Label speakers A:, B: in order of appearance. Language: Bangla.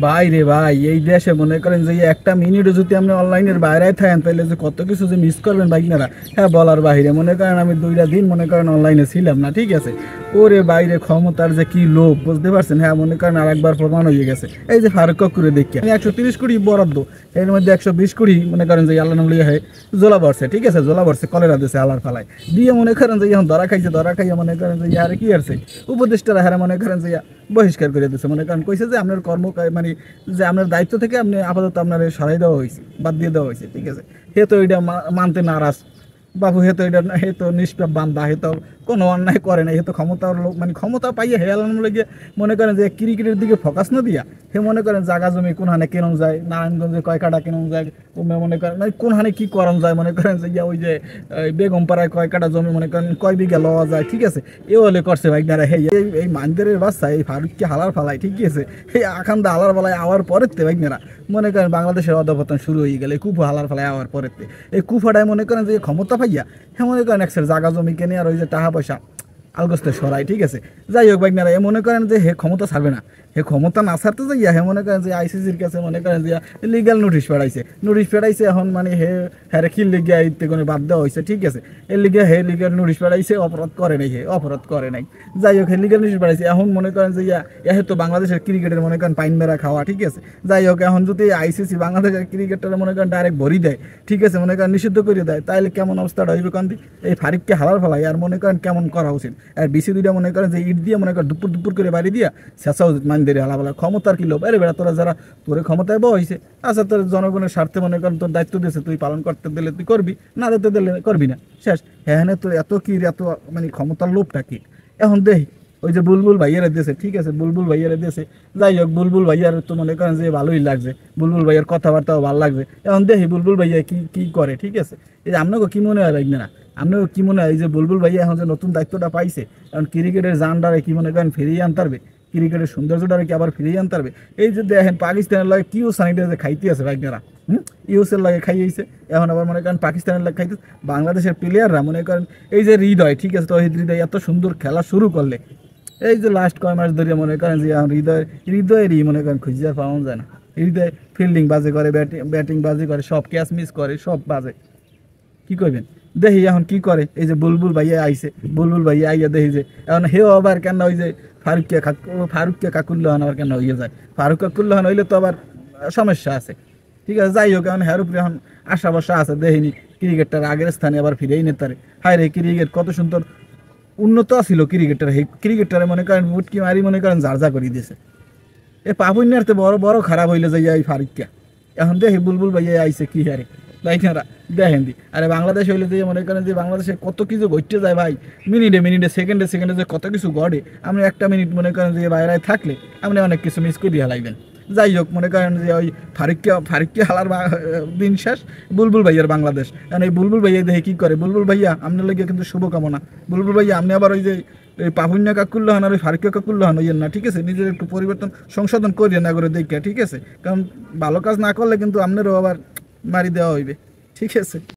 A: ভাই রে ভাই, এই দেশে মনে করেন যে একটা মিনিটও যদি আপনি অনলাইনের বাইরে থাকেন তাহলে যে কত কিছু যে মিস করবেন বাইকনারা, হ্যাঁ বলার বাইরে। মনে করেন আমি 2টা দিন মনে করেন অনলাইনে ছিলাম না, ঠিক আছে। ওরে বাইরে ক্ষমতার যে কি লোভ, বুঝতে পারছেন? হ্যাঁ মনে করেন আর একবার প্রমাণ হয়ে গেছে। এই যে ফারুক করে দেখি 130 কোটি বরাদ্দ, এর মধ্যে 120 কোটি মনে করেন যে আল্লাহ নাম লিয়ে জোলা পড়ছে, ঠিক আছে। জোলা পড়ছে, কলেরা দিয়েছে আলার ফালায় দিয়ে মনে করেন যে এখন ধরা খাইছে, ধরা খাইয়া মনে করেন যে ইয়ারে কি আসছে উপদেষ্টারা হারে মনে করেন যে বহিষ্কার করে দিচ্ছে। মনে করেন কইছে যে আপনার মানে যে আপনার দায়িত্ব থেকে আপনি আপাতত আপনার সরাই দেওয়া হয়েছে, বাদ দিয়ে দেওয়া হয়েছে, ঠিক আছে। হে তো এটা মানতে নারাজ বাবু, হে তো এটা হে তো নিষ্পাপ বান্দা, হে তো কোনো অন্যায় করে না, হে তো ক্ষমতার লোক, মানে ক্ষমতা পাইয়ে হেয়ালান লেগে মনে করেন যে ক্রিকেটের দিকে ফোকাস না দিয়া হে মনে করেন জাগা জমি কোনখানে কেন যায়, নারায়ণগঞ্জে কয় কাটা কেন যায়, মনে করেন মানে কোনখানে কি করণ যায়, মনে করেন যে ওই যে বেগম পাড়ায় কয় কাটা জমি মনে করেন কয় বিঘা লওয়া যায়, ঠিক আছে। এ হলে করছে ভাই না হে এই মানদের বাচ্চা এই ফারুককে হালার ফালাই, ঠিক আছে। এই আখান্দা হালার ফালাই আওয়ার পরের তে ভাই না মনে করেন বাংলাদেশের অধপতন শুরু হয়ে গেলে কুফু হালার ফালাই আওয়ার পরের তে এই কুফাটায় মনে করেন যে ক্ষমতা পাইয়া হ্যাঁ মনে করেন একসের জাগা জমি কেনে আর ওই যে টাকা পয়সা আলগস্তে সরাই, ঠিক আছে। যাই হোক বাইকনারা এ মনে করেন যে হে ক্ষমতা ছাড়বে না, হে ক্ষমতা না ছাড়তে যাইয়া হে মনে করেন যে আইসিসির কাছে মনে করেন যে লিগাল নোটিশ পেড়াইছে এখন মানে হ্যারে খিল লিগে আইতে কোনো বাদ দেওয়া হয়েছে, ঠিক আছে। এর লিগে হে লিগাল নোটিশ পেড়াইছে, অপরাধ করে নাই, হে অপরাধ করে নাই। যাই হোক হে লিগাল নোটিশ পেড়াইছে, এখন মনে করেন যে এহে তো বাংলাদেশের ক্রিকেটের মনে করেন পাইন মেরা খাওয়া, ঠিক আছে। যাই হোক এখন যদি আইসিসি বাংলাদেশের ক্রিকেটার মনে করেন ডাইরেক্ট ভরি দেয়, ঠিক আছে, মনে করেন নিষিদ্ধ করে দেয়, তাহলে কেমন অবস্থাটা হইবে কান্দি এই ফারিককে হালার ফেলাই আর মনে করেন কেমন করা উচিত। আর বিসি দুইটা মনে করেন যে ইট দিয়ে মনে করেন দুপুর দুপুর করে বাড়ি দিয়া শেষা উচিত মানদের হালাফালা। ক্ষমতার কি লোভ, আরে বেড়া তোরা যারা তোর ক্ষমতায় বসে আচ্ছা তোর জনগণের স্বার্থে মনে করেন তোর দায়িত্ব দিয়েছে, তুই পালন করতে দিলে তুই করবি, না দিতে দিলে করবি না, শেষ। হ্যাঁ হ্যাঁ তোর এত কি এত মানে ক্ষমতার লোভটা কি এখন দেখ। ওই যে বুলবুল ভাইয়ারা দিয়েছে, ঠিক আছে, বুলবুল ভাইয়ারা দিয়েছে। যাই হোক বুলবুল ভাইয়ার তো মনে করেন যে ভালোই লাগছে, বুলবুল ভাইয়ার কথাবার্তাও ভালো লাগছে। এখন দেখি বুলবুল ভাইয়া কি কি করে, ঠিক আছে। এই যে আপনাকে কি মনে হয় না, আপনাকে কি মনে হয় যে বুলবুল ভাইয়া এখন যে নতুন দায়িত্বটা পাইছে, এখন ক্রিকেটের জানডারে কি মনে করেন ফিরিয়ে আনতে পারবে, ক্রিকেটের সৌন্দর্যটারে কি আবার ফিরিয়ে আনতে পারবে? এই যে দেখেন পাকিস্তানের লাগে কিউ স্যানিটাইজার খাইতে আছে ভাইনারা, ইউসের লাগে খাইয়েছে, এখন আবার মনে করেন পাকিস্তানের লাগে খাইতে। বাংলাদেশের প্লেয়াররা মনে করেন এই যে হৃদয়, ঠিক আছে, তহিদ হৃদয় এত সুন্দর খেলা শুরু করলে এই যে লাস্ট কয় মাস ধরে মনে করেন যে হৃদয়েরই মনে করেন খুঁজে পাওয়া যায় না। হৃদয় ফিল্ডিং বাজে করে, ব্যাটিং বাজে করে, সব ক্যাচ মিস করে, সব বাজে। কি করবেন দেখি এখন কি করে। এই যে বুলবুল ভাইয়া আইছে, বুলবুল ভাইয়া আইয়া দেখি যে এখন হেও আবার কেন ওই যে ফারুককে কাকুল্লাহান আবার কেন হইয়া যায়, ফারুক কাকুল্লাহান হইলে তো আবার সমস্যা আছে, ঠিক আছে। যাই হোক এখন হের উপরে এখন আশা বসা আছে, দেখিনি ক্রিকেটটার আগের স্থানে আবার ফিরেই নিতে পারে। হায় রে ক্রিকেট কত সুন্দর উন্নত ছিল ক্রিকেটার, এই ক্রিকেটারে মনে করেন মুটকি মারি মনে করেন জারজা করে দিয়েছে। এ পাপুন্যার্থে বড় বড় খারাপ হইলে যাই এই ফারুককে। এখন দেখি বুলবুল ভাইয়া আইছে কি হারে লাইনারা দেখেন দি। আরে বাংলাদেশ হইলে যে মনে করেন যে বাংলাদেশে কত কিছু ঘটতে যায় ভাই, মিনিটে সেকেন্ডে যে কত কিছু ঘটে। আপনি একটা মিনিট মনে করেন যে বাইরে থাকলে আপনি অনেক কিছু মিস করে হালাইবেন। যাই হোক মনে করেন যে ওই ফারুককে হালার দিন শেষ, বুলবুল ভাইয়ার বাংলাদেশ। কারণ এই বুলবুল ভাইয়া দেখে কি করে, বুলবুল ভাইয়া আপনার লাগে কিন্তু শুভকামনা। বুলবুল ভাইয়া আপনি আবার ওই যে এই পাপুন্যা কাকুল্লা হন আর ওই ফারুক কাকুল্লা হন হইয়েন না, ঠিক আছে। নিজের একটু পরিবর্তন সংশোধন করিয়ে না করে দেখে, ঠিক আছে। কারণ ভালো কাজ না করলে কিন্তু আপনারও আবার মারি দেওয়া হইবে, ঠিক আছে।